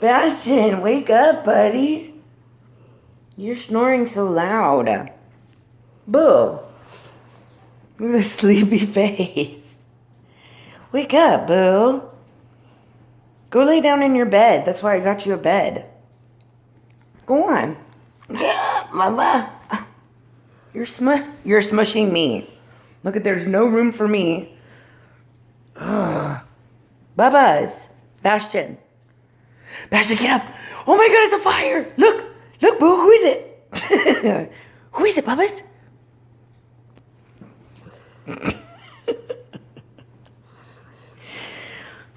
Bastion, wake up, buddy. You're snoring so loud. Boo. With a sleepy face. Wake up, Boo. Go lay down in your bed. That's why I got you a bed. Go on. Mama. You're smushing me. Look at, there's no room for me. Ugh. Bubba's. Bastion. Bastion, get up. Oh my God, it's a fire. Look. Look, Boo. Who is it? Who is it, Bubba's?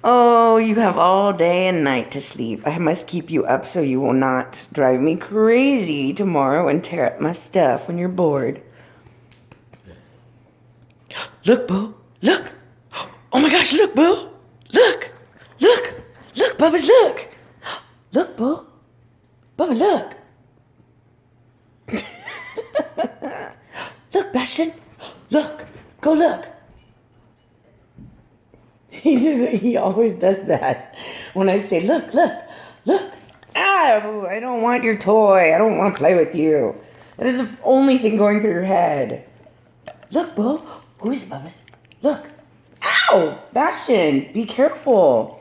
Oh, you have all day and night to sleep. I must keep you up so you will not drive me crazy tomorrow and tear up my stuff when you're bored. Look, Boo. Look. Oh my gosh, look, Boo. Look. Look. Look, Bubba's, look. Look, Boo. Bubba, look. Look, Bastion. Look. Go look. He always does that. When I say, look, look, look. Ow, I don't want your toy. I don't want to play with you. That is the only thing going through your head. Look, Boo. Who is it, Bubba? Look. Ow! Bastion, be careful.